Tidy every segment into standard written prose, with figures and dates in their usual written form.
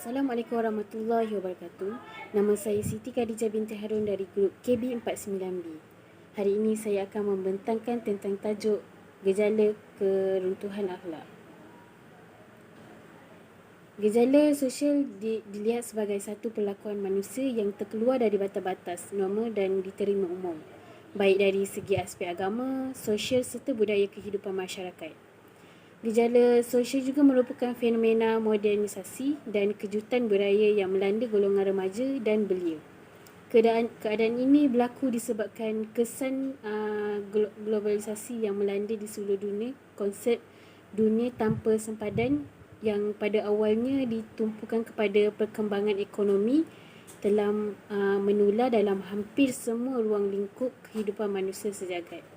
Assalamualaikum warahmatullahi wabarakatuh. Nama saya Siti Khadijah binti Harun dari grup KB49B. Hari ini saya akan membentangkan tentang tajuk gejala keruntuhan akhlak. Gejala sosial dilihat sebagai satu perlakuan manusia yang terkeluar dari batas-batas norma dan diterima umum, baik dari segi aspek agama, sosial serta budaya kehidupan masyarakat. Gejala sosial juga merupakan fenomena modernisasi dan kejutan budaya yang melanda golongan remaja dan belia. Keadaan ini berlaku disebabkan kesan globalisasi yang melanda di seluruh dunia, konsep dunia tanpa sempadan yang pada awalnya ditumpukan kepada perkembangan ekonomi telah menular dalam hampir semua ruang lingkup kehidupan manusia sejagat.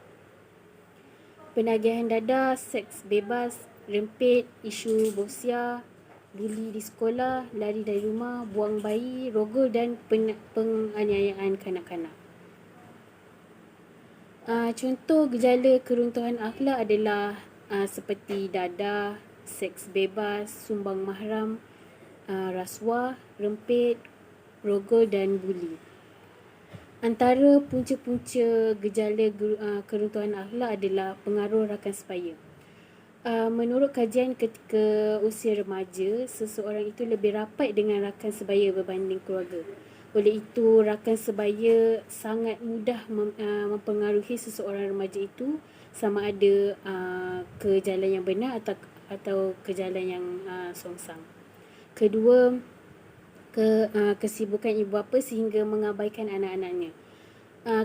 Penagihan dadah, seks bebas, rempit, isu bosia, buli di sekolah, lari dari rumah, buang bayi, rogol dan penganiayaan kanak-kanak. Contoh gejala keruntuhan akhlak adalah seperti dadah, seks bebas, sumbang mahram, rasuah, rempit, rogol dan buli. Antara punca-punca gejala keruntuhan akhlak adalah pengaruh rakan sebaya. Menurut kajian ketika usia remaja, seseorang itu lebih rapat dengan rakan sebaya berbanding keluarga. Oleh itu, rakan sebaya sangat mudah mempengaruhi seseorang remaja itu sama ada ke jalan yang benar atau ke jalan yang songsang. Kedua, kesibukan ibu bapa sehingga mengabaikan anak-anaknya.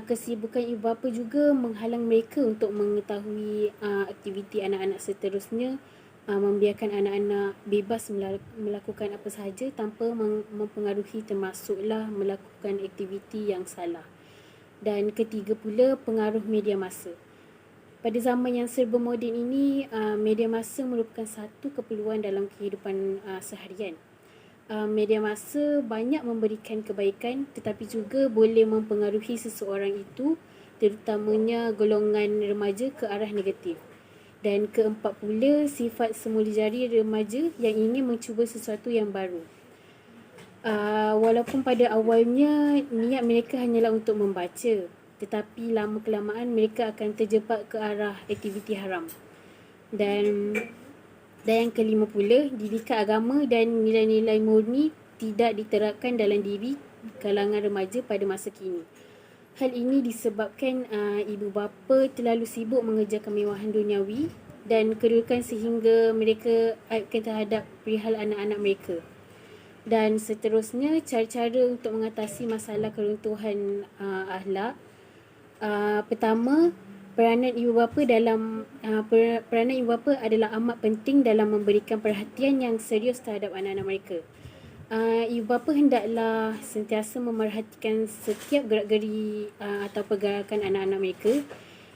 Kesibukan ibu bapa juga menghalang mereka untuk mengetahui aktiviti anak-anak seterusnya, membiarkan anak-anak bebas melakukan apa sahaja tanpa mempengaruhi, termasuklah melakukan aktiviti yang salah. Dan ketiga pula, pengaruh media massa. Pada zaman yang serba moden ini, media massa merupakan satu keperluan dalam kehidupan seharian. Media massa banyak memberikan kebaikan tetapi juga boleh mempengaruhi seseorang itu, terutamanya golongan remaja, ke arah negatif. Dan keempat pula, sifat semula jari remaja yang ingin mencuba sesuatu yang baru. Walaupun pada awalnya niat mereka hanyalah untuk membaca, tetapi lama-kelamaan mereka akan terjebak ke arah aktiviti haram. Dan yang kelima pula, didikan agama dan nilai-nilai murni tidak diterapkan dalam diri kalangan remaja pada masa kini. Hal ini disebabkan ibu bapa terlalu sibuk mengejar kemewahan duniawi dan kedudukan sehingga mereka aibkan terhadap perihal anak-anak mereka. Dan seterusnya, cara-cara untuk mengatasi masalah keruntuhan akhlak. Pertama, peranan ibu bapa adalah amat penting dalam memberikan perhatian yang serius terhadap anak-anak mereka. Ibu bapa hendaklah sentiasa memerhatikan setiap gerak-geri atau pergerakan anak-anak mereka.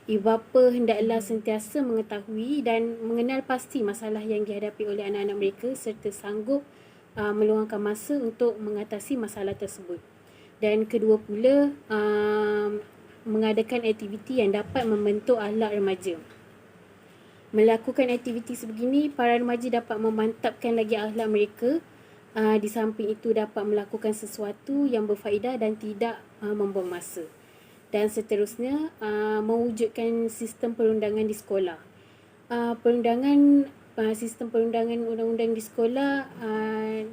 Ibu bapa hendaklah sentiasa mengetahui dan mengenal pasti masalah yang dihadapi oleh anak-anak mereka serta sanggup meluangkan masa untuk mengatasi masalah tersebut. Dan kedua pula, mengadakan aktiviti yang dapat membentuk akhlak remaja. Melakukan aktiviti sebegini, para remaja dapat memantapkan lagi akhlak mereka. Di samping itu, dapat melakukan sesuatu yang berfaedah dan tidak membuang masa. Dan seterusnya, mewujudkan sistem perundangan di sekolah. Sistem perundangan undang-undang di sekolah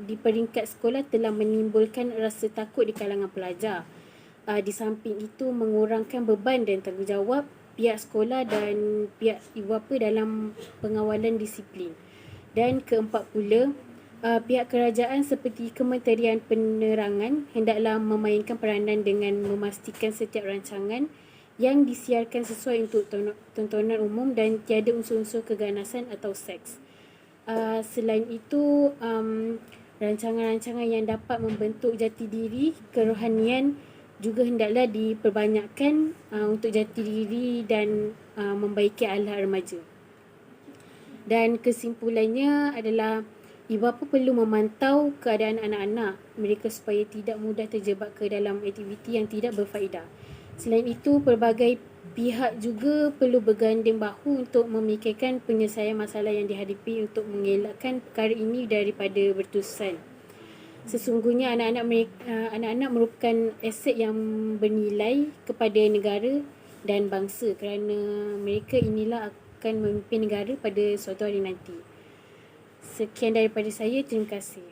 di peringkat sekolah telah menimbulkan rasa takut di kalangan pelajar. Di samping itu, mengurangkan beban dan tanggungjawab pihak sekolah dan pihak ibu bapa dalam pengawalan disiplin. Dan keempat pula, pihak kerajaan seperti Kementerian Penerangan hendaklah memainkan peranan dengan memastikan setiap rancangan yang disiarkan sesuai untuk tontonan umum dan tiada unsur-unsur keganasan atau seks. Selain itu, rancangan-rancangan yang dapat membentuk jati diri kerohanian juga hendaklah diperbanyakkan untuk jati diri dan membaiki akhlak remaja. Dan kesimpulannya adalah, ibu bapa perlu memantau keadaan anak-anak mereka supaya tidak mudah terjebak ke dalam aktiviti yang tidak berfaedah. Selain itu, pelbagai pihak juga perlu berganding bahu untuk memikirkan penyelesaian masalah yang dihadapi untuk mengelakkan perkara ini daripada berterusan. Sesungguhnya anak-anak merupakan aset yang bernilai kepada negara dan bangsa, kerana mereka inilah akan memimpin negara pada suatu hari nanti. Sekian daripada saya, terima kasih.